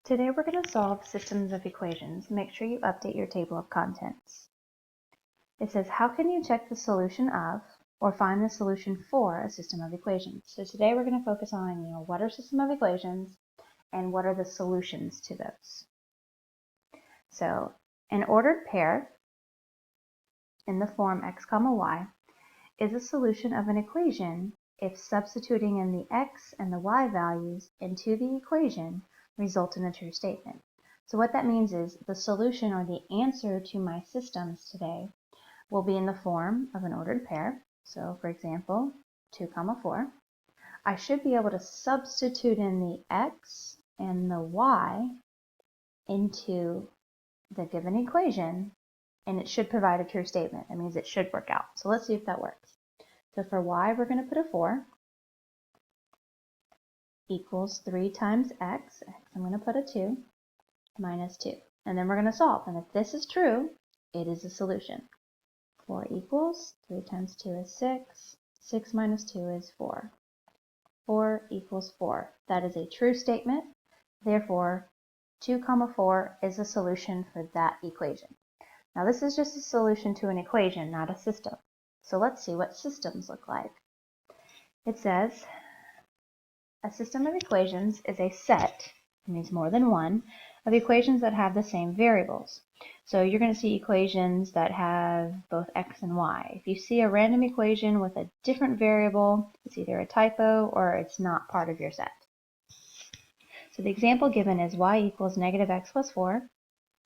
Today we're going to solve systems of equations. Make sure you update your table of contents. It says, how can you check the solution of or find the solution for a system of equations? So today we're going to focus on, what are system of equations and what are the solutions to those. So an ordered pair in the form x comma y is a solution of an equation if substituting in the x and the y values into the equation result in a true statement. So what that means is the solution or the answer to my systems today will be in the form of an ordered pair. So for example, 2 comma 4. I should be able to substitute in the x and the y into the given equation, and it should provide a true statement. That means it should work out. So let's see if that works. So for y, we're going to put a 4 equals 3 times x. I'm going to put a 2 minus 2. And then we're going to solve. And if this is true, it is a solution. 4 equals 3 times 2 is 6. 6 minus 2 is 4. 4 equals 4. That is a true statement. Therefore, 2 comma 4 is a solution for that equation. Now this is just a solution to an equation, not a system. So let's see what systems look like. It says a system of equations is a set, it means more than one, of equations that have the same variables. So you're going to see equations that have both x and y. If you see a random equation with a different variable, it's either a typo or it's not part of your set. So the example given is y equals negative x plus 4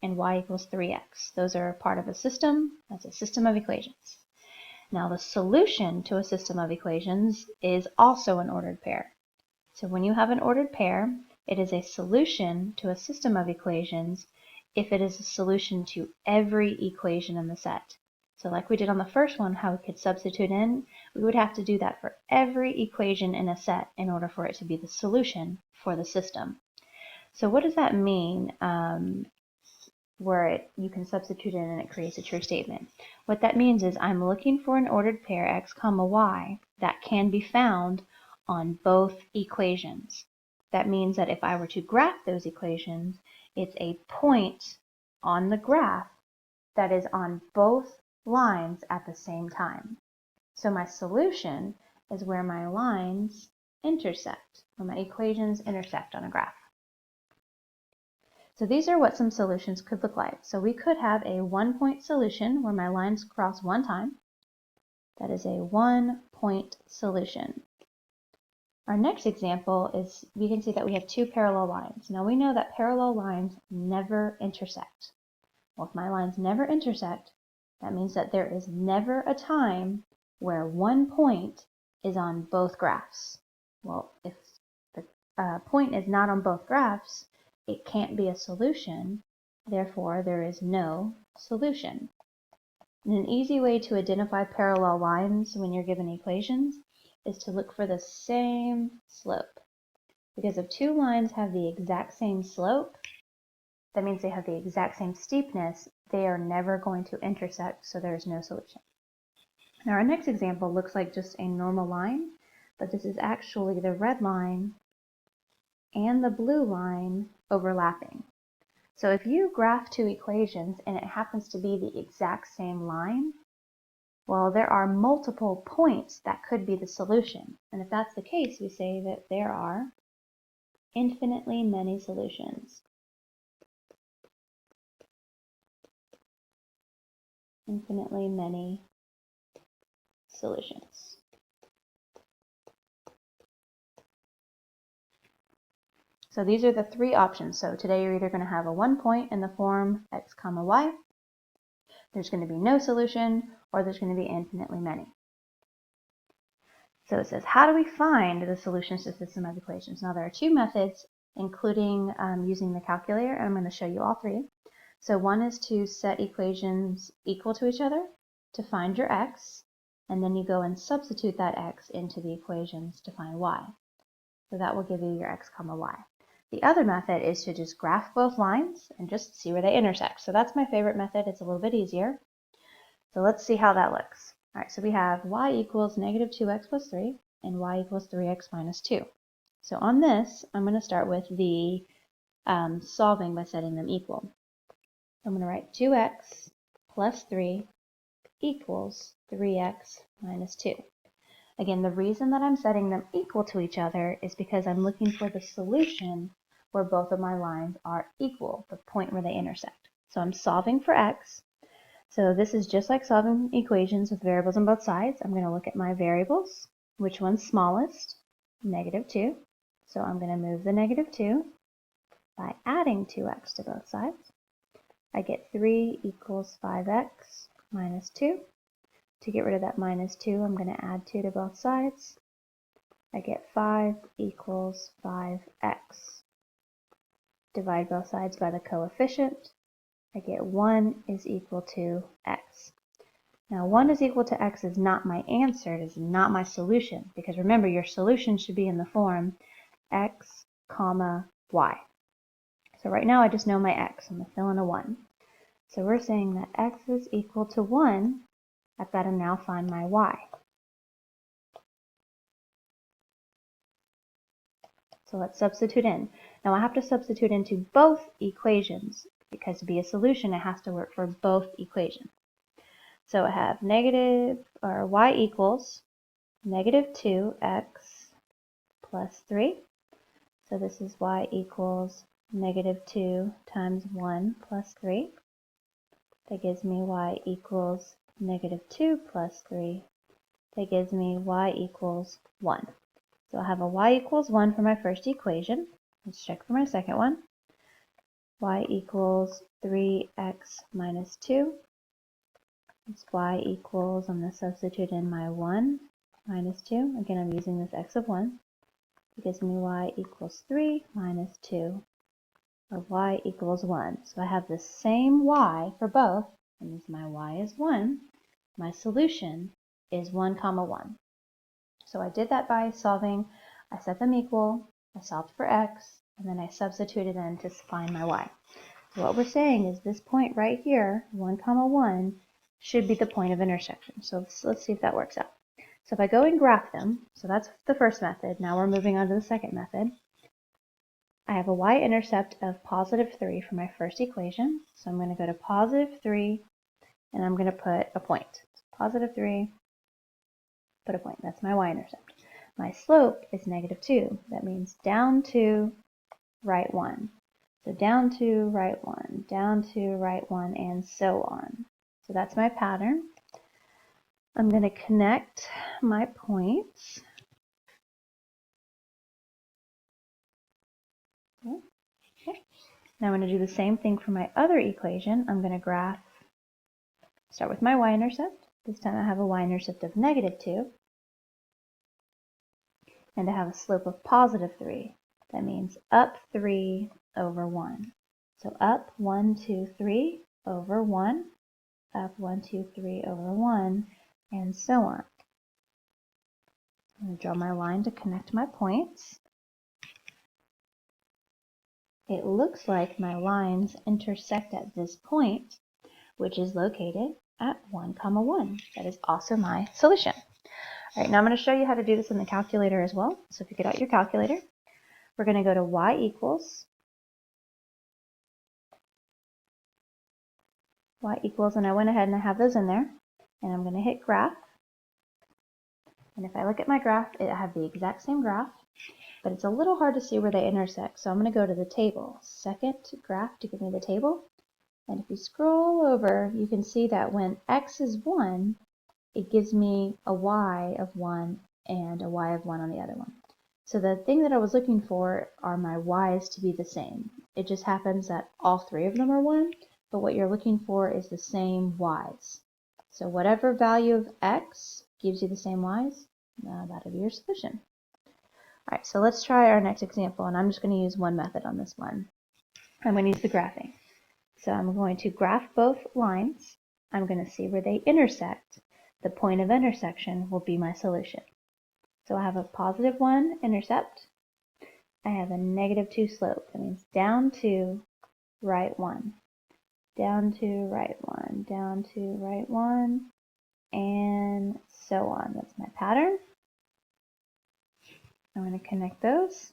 and y equals 3x. Those are part of a system. That's a system of equations. Now the solution to a system of equations is also an ordered pair. So when you have an ordered pair, it is a solution to a system of equations if it is a solution to every equation in the set. So like we did on the first one, how we could substitute in, we would have to do that for every equation in a set in order for it to be the solution for the system. So what does that mean where you can substitute in and it creates a true statement? What that means is I'm looking for an ordered pair x comma y that can be found on both equations. That means that if I were to graph those equations, it's a point on the graph that is on both lines at the same time. So my solution is where my lines intersect, where my equations intersect on a graph. So these are what some solutions could look like. So we could have a one-point solution where my lines cross one time. That is a one-point solution. Our next example is, we can see that we have two parallel lines. Now we know that parallel lines never intersect. Well, if my lines never intersect, that means that there is never a time where one point is on both graphs. Well, if the point is not on both graphs, it can't be a solution. Therefore, there is no solution. And an easy way to identify parallel lines when you're given equations is to look for the same slope. Because if two lines have the exact same slope, that means they have the exact same steepness. They are never going to intersect, so there is no solution. Now our next example looks like just a normal line, but this is actually the red line and the blue line overlapping. So if you graph two equations and it happens to be the exact same line, well, there are multiple points that could be the solution. And if that's the case, we say that there are infinitely many solutions. Infinitely many solutions. So these are the three options. So today you're either going to have a one point in the form x comma y, there's going to be no solution, or there's going to be infinitely many. So it says, how do we find the solutions to system of equations? Now there are two methods, including using the calculator, and I'm going to show you all three. So one is to set equations equal to each other to find your x, and then you go and substitute that x into the equations to find y. So that will give you your x comma y. The other method is to just graph both lines and just see where they intersect. So that's my favorite method. It's a little bit easier. So let's see how that looks. All right, so we have y equals negative 2x plus 3 and y equals 3x minus 2. So on this, I'm going to start with the solving by setting them equal. I'm going to write 2x plus 3 equals 3x minus 2. Again, the reason that I'm setting them equal to each other is because I'm looking for the solution where both of my lines are equal, the point where they intersect. So I'm solving for x. So this is just like solving equations with variables on both sides. I'm going to look at my variables. Which one's smallest? Negative 2. So I'm going to move the negative 2 by adding 2x to both sides. I get 3 equals 5x minus 2. To get rid of that minus 2, I'm going to add 2 to both sides. I get 5 equals 5x. Divide both sides by the coefficient. I get 1 is equal to x. Now 1 is equal to x is not my answer, it is not my solution, because remember your solution should be in the form x comma y. So right now I just know my x, I'm going to fill in a 1. So we're saying that x is equal to 1. I've got to now find my y. So let's substitute in. Now I have to substitute into both equations because to be a solution it has to work for both equations. So I have y equals negative 2x plus 3. So this is y equals negative 2 times 1 plus 3. That gives me y equals negative 2 plus 3. That gives me y equals 1. So I have a y equals 1 for my first equation. Let's check for my second one. Y equals 3x minus 2. It's y equals, I'm going to substitute in my 1 minus 2. Again, I'm using this x of 1. It gives me y equals 3 minus 2. Or y equals 1. So I have the same y for both. That means my y is 1. My solution is 1 comma 1. So I did that by solving. I set them equal. I solved for x. And then I substituted in to find my y. So what we're saying is this point right here, 1 comma 1, should be the point of intersection. So let's see if that works out. So if I go and graph them, so that's the first method. Now we're moving on to the second method. I have a y-intercept of positive 3 for my first equation. So I'm going to go to positive 3, and I'm going to put a point. Positive 3, put a point. That's my y-intercept. My slope is negative 2. That means down 2, right 1. So down 2, right 1, down 2, right 1, and so on. So that's my pattern. I'm going to connect my points. Okay. Now I'm going to do the same thing for my other equation. I'm going to graph, start with my y-intercept. This time I have a y-intercept of negative 2. And I have a slope of positive 3. That means up 3 over 1. So up 1, 2, 3 over 1. Up 1, 2, 3 over 1, and so on. I'm going to draw my line to connect my points. It looks like my lines intersect at this point, which is located at 1, comma 1. That is also my solution. All right, now I'm going to show you how to do this in the calculator as well. So if you get out your calculator, we're going to go to y equals, and I went ahead and I have those in there, and I'm going to hit graph. And if I look at my graph, I have the exact same graph, but it's a little hard to see where they intersect. So I'm going to go to the table, second graph to give me the table. And if you scroll over, you can see that when x is 1, it gives me a y of 1 and a y of 1 on the other one. So the thing that I was looking for are my y's to be the same. It just happens that all 3 of them are 1, but what you're looking for is the same y's. So whatever value of x gives you the same y's, that'll be your solution. All right, so let's try our next example, and I'm just going to use one method on this one. I'm going to use the graphing. So I'm going to graph both lines. I'm going to see where they intersect. The point of intersection will be my solution. So I have a positive 1 intercept. I have a negative 2 slope. That means down 2, right 1. Down 2, right 1. Down 2, right 1. And so on. That's my pattern. I'm going to connect those.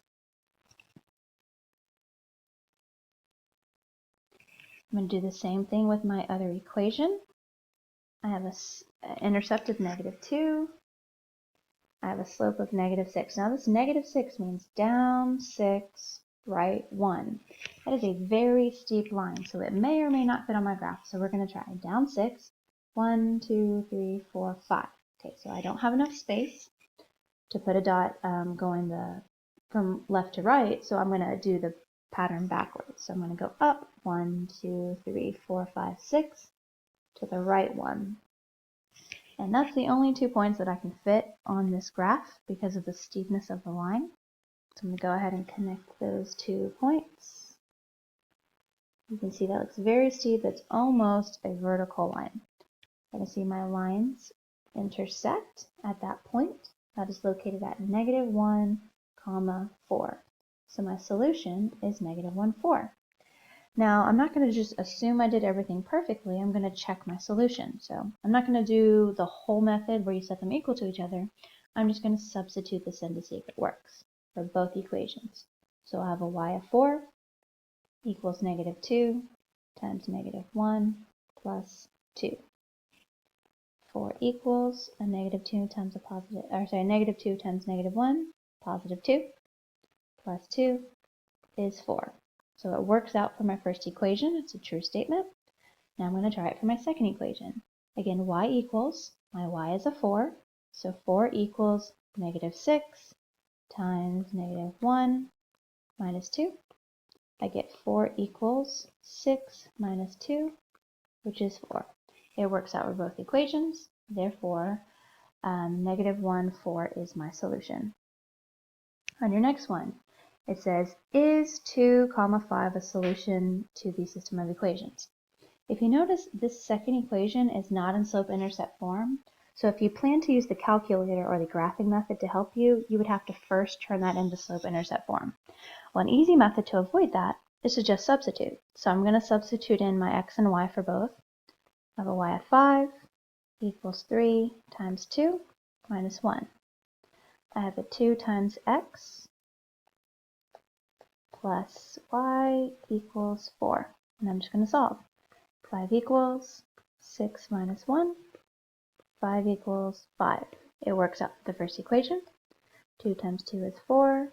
I'm going to do the same thing with my other equation. I have an intercept of -2. I have a slope of -6. Now this -6 means down 6, right 1. That is a very steep line, so it may or may not fit on my graph. So we're going to try down 6, 1, 2, 3, 4, 5. Okay, so I don't have enough space to put a dot going from left to right, so I'm going to do the pattern backwards. So I'm going to go up 1, 2, 3, 4, 5, 6 to the right 1. And that's the only 2 points that I can fit on this graph because of the steepness of the line. So I'm going to go ahead and connect those 2 points. You can see that looks very steep. It's almost a vertical line. I can see my lines intersect at that point. That is located at -1, 4. So my solution is -1, 4. Now, I'm not going to just assume I did everything perfectly. I'm going to check my solution. So I'm not going to do the whole method where you set them equal to each other. I'm just going to substitute this in to see if it works for both equations. So I have a y of 4 equals -2 times -1 plus 2. 4 equals a -2 times a positive, or sorry, -2 times -1, positive 2, plus 2 is 4. So it works out for my first equation. It's a true statement. Now I'm going to try it for my second equation. Again, y equals, my y is a 4, so 4 equals -6 times -1 minus 2. I get 4 equals 6 minus 2, which is 4. It works out with both equations, therefore -1, 4 is my solution. On your next one, it says, is 2, 5 a solution to the system of equations? If you notice, this second equation is not in slope-intercept form, so if you plan to use the calculator or the graphing method to help you, you would have to first turn that into slope-intercept form. Well, an easy method to avoid that is to just substitute. So I'm going to substitute in my x and y for both. I have a y of 5 equals 3 times 2 minus 1. I have a 2 times x plus y equals 4. And I'm just going to solve. 5 equals 6 minus 1. 5 equals 5. It works out for the first equation. 2 times 2 is 4.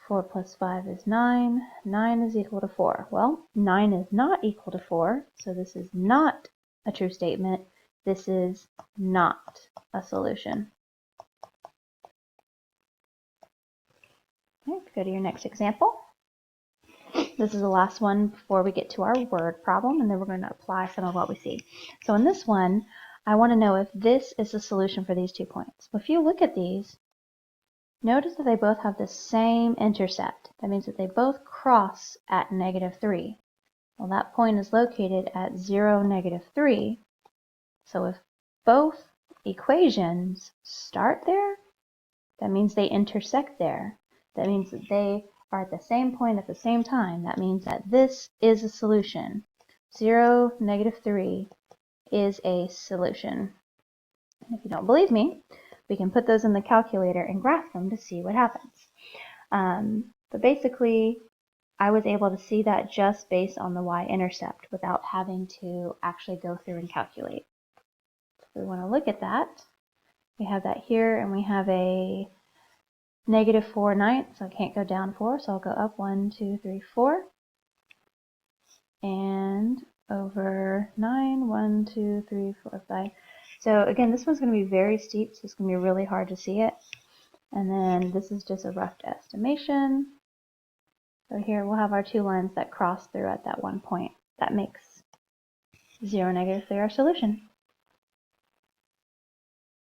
4 plus 5 is 9. 9 is equal to 4. Well, 9 is not equal to 4, so this is not a true statement. This is not a solution. Okay, go to your next example. This is the last one before we get to our word problem, and then we're going to apply some of what we see. So in this one, I want to know if this is the solution for these 2 points. If you look at these, notice that they both have the same intercept. That means that they both cross at -3. Well, that point is located at 0, -3. So if both equations start there, that means they intersect there. That means that they are at the same point at the same time. That means that this is a solution. 0, -3 is a solution. And if you don't believe me, we can put those in the calculator and graph them to see what happens. But basically, I was able to see that just based on the y-intercept without having to actually go through and calculate. If we want to look at that, we have that here, and we have a -4/9, so I can't go down 4, so I'll go up 1, 2, 3, 4, and over 9, 1, 2, 3, 4, 5. So again, this one's going to be very steep, so it's going to be really hard to see it. And then this is just a rough estimation. So here we'll have our 2 lines that cross through at that one point. That makes 0, -3 our solution.